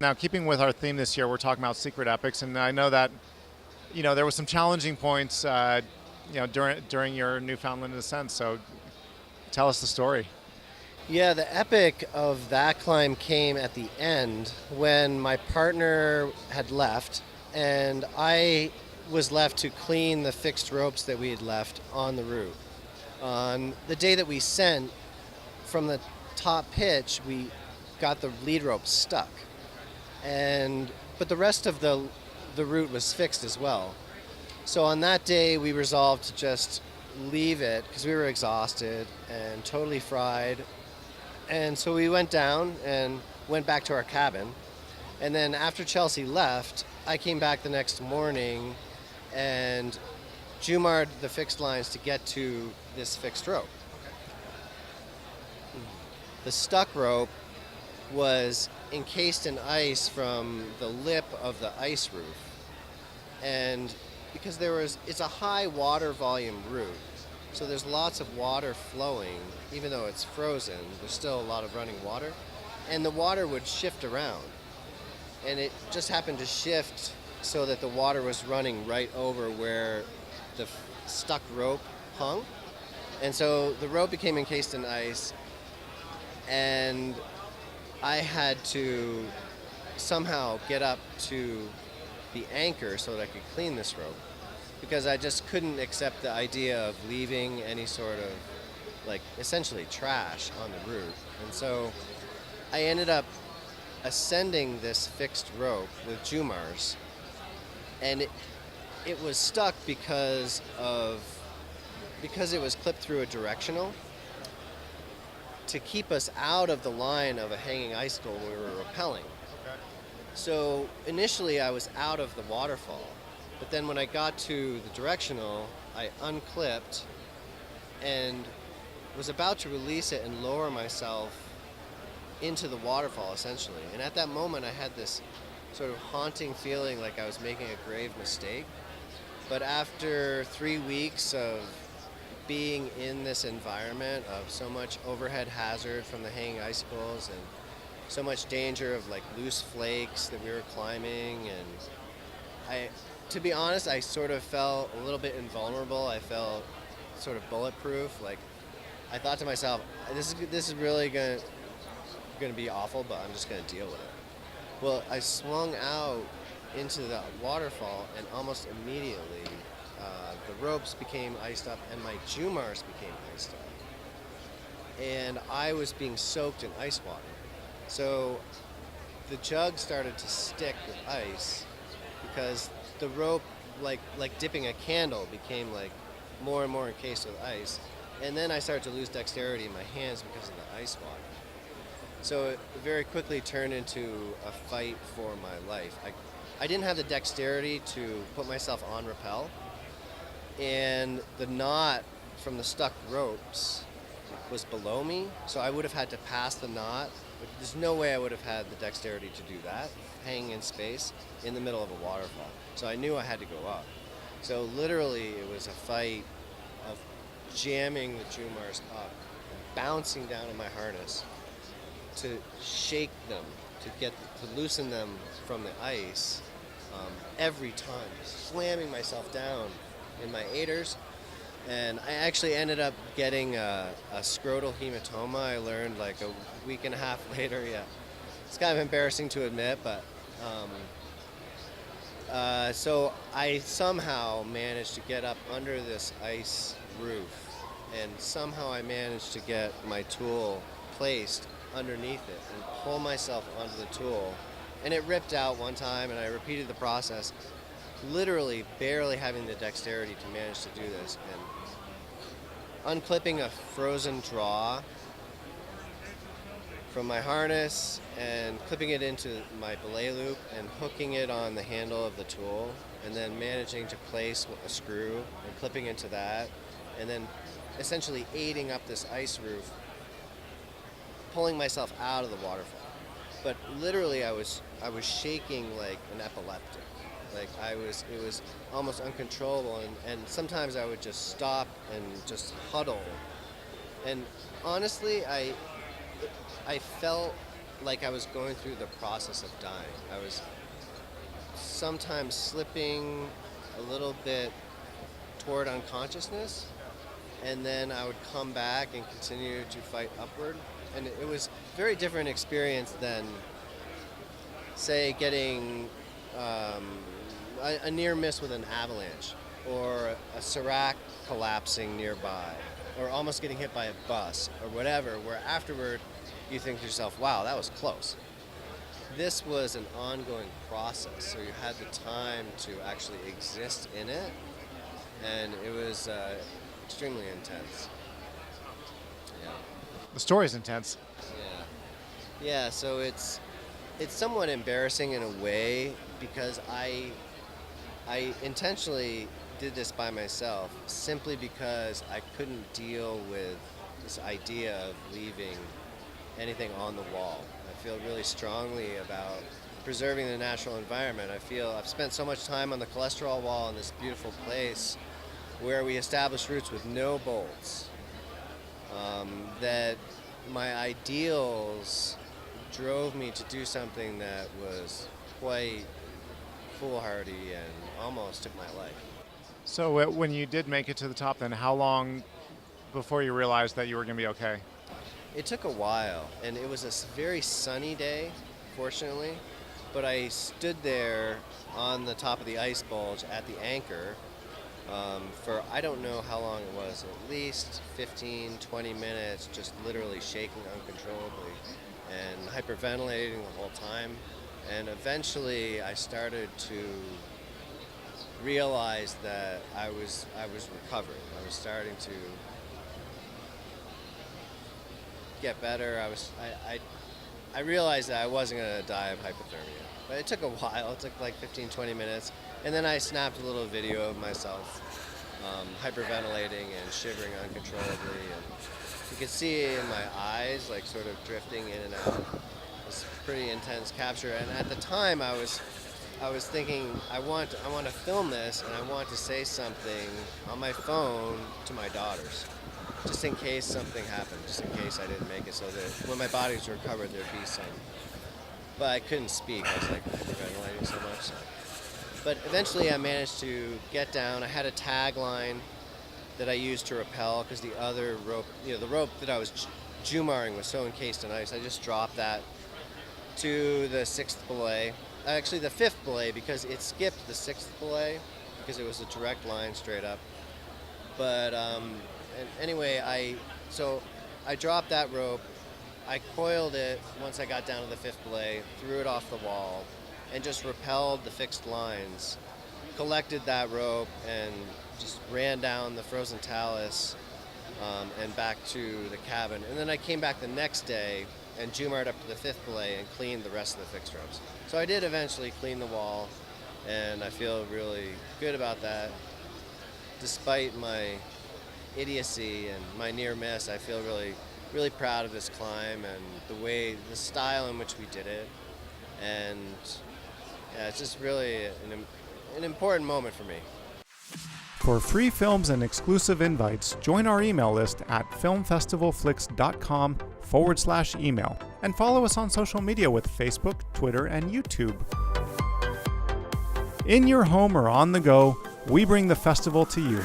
Now, keeping with our theme this year, we're talking about secret epics, and I know that there was some challenging points, during your Newfoundland ascent. So, tell us the story. Yeah, the epic of that climb came at the end when my partner had left and I was left to clean the fixed ropes that we had left on the route. On the day that we sent from the top pitch, we got the lead rope stuck. And but the rest of the route was fixed as well. So on that day, we resolved to just leave it because we were exhausted and totally fried. And so we went down and went back to our cabin. And then after Chelsea left, I came back the next morning and Jumar'd the fixed lines to get to this fixed rope. The stuck rope was encased in ice from the lip of the ice roof. And because it's a high water volume route, so there's lots of water flowing, even though it's frozen, there's still a lot of running water. And the water would shift around. And it just happened to shift so that the water was running right over where the stuck rope hung. And so the rope became encased in ice, and I had to somehow get up to the anchor so that I could clean this rope, because I just couldn't accept the idea of leaving any sort of, like, essentially trash on the route. And so I ended up ascending this fixed rope with Jumars, and it was stuck because it was clipped through a directional to keep us out of the line of a hanging icicle when we were rappelling. So initially I was out of the waterfall, but then when I got to the directional, I unclipped and was about to release it and lower myself into the waterfall, essentially. And at that moment I had this sort of haunting feeling like I was making a grave mistake. But after 3 weeks of being in this environment of so much overhead hazard from the hanging icicles and so much danger of, like, loose flakes that we were climbing, and to be honest, I sort of felt a little bit invulnerable. I felt sort of bulletproof. Like, I thought to myself, this is really gonna be awful, but I'm just gonna deal with it. Well, I swung out into the waterfall, and almost immediately the ropes became iced up and my Jumars became iced up. And I was being soaked in ice water. So the jug started to stick with ice because the rope, like dipping a candle, became like more and more encased with ice. And then I started to lose dexterity in my hands because of the ice water. So it very quickly turned into a fight for my life. I didn't have the dexterity to put myself on rappel, and the knot from the stuck ropes was below me, so I would have had to pass the knot. But there's no way I would have had the dexterity to do that, hanging in space in the middle of a waterfall. So I knew I had to go up. So literally it was a fight of jamming the Jumars up and bouncing down in my harness to shake them, to loosen them from the ice, every time, slamming myself down in my aiders. And I actually ended up getting a scrotal hematoma. I learned like a week and a half later. Yeah, it's kind of embarrassing to admit, but so I somehow managed to get up under this ice roof, and somehow I managed to get my tool placed underneath it and pull myself onto the tool. And it ripped out one time, and I repeated the process, literally barely having the dexterity to manage to do this. And unclipping a frozen draw from my harness and clipping it into my belay loop and hooking it on the handle of the tool, and then managing to place a screw and clipping into that, and then essentially aiding up this ice roof, pulling myself out of the waterfall. But literally I was shaking like an epileptic. Like it was almost uncontrollable, and sometimes I would just stop and just huddle. And honestly, I felt like I was going through the process of dying. I was sometimes slipping a little bit toward unconsciousness, and then I would come back and continue to fight upward. And it was a very different experience than, say, getting a near miss with an avalanche, or a serac collapsing nearby, or almost getting hit by a bus, or whatever, where afterward you think to yourself, wow, that was close. This was an ongoing process, so you had the time to actually exist in it, and it was extremely intense. Yeah. The story's intense. Yeah, so it's somewhat embarrassing in a way, because I intentionally did this by myself simply because I couldn't deal with this idea of leaving anything on the wall. I feel really strongly about preserving the natural environment. I feel I've spent so much time on the cholesterol wall in this beautiful place where we established routes with no bolts, that my ideals drove me to do something that was quite foolhardy and almost took my life. So when you did make it to the top, then how long before you realized that you were going to be okay? It took a while, and it was a very sunny day, fortunately, but I stood there on the top of the ice bulge at the anchor for I don't know how long it was, at least 15, 20 minutes, just literally shaking uncontrollably and hyperventilating the whole time. And eventually I started to realize that I was recovering. I was starting to get better. I realized that I wasn't going to die of hypothermia. But it took a while. It took like 15, 20 minutes. And then I snapped a little video of myself hyperventilating and shivering uncontrollably. And you could see in my eyes, like sort of drifting in and out. It was a pretty intense capture. And at the time, I was thinking, I want to film this, and I want to say something on my phone to my daughters, just in case something happened, just in case I didn't make it, so that when my body was recovered, there'd be some. But I couldn't speak. I was like hyperventilating so much. But eventually I managed to get down. I had a tagline that I used to rappel, because the other rope, the rope that I was jumaring was so encased in ice. I just dropped that to the 6th belay. Actually, the 5th belay, because it skipped the 6th belay, because it was a direct line straight up. But and anyway, I dropped that rope. I coiled it once I got down to the 5th belay, threw it off the wall, and just rappelled the fixed lines, collected that rope, and just ran down the frozen talus and back to the cabin. And then I came back the next day and jumared up to the 5th belay and cleaned the rest of the fixed ropes. So I did eventually clean the wall, and I feel really good about that. Despite my idiocy and my near miss, I feel really, really proud of this climb and the style in which we did it. And yeah, it's just really an important moment for me. For free films and exclusive invites, join our email list at filmfestivalflix.com/email and follow us on social media with Facebook, Twitter, and YouTube. In your home or on the go, we bring the festival to you.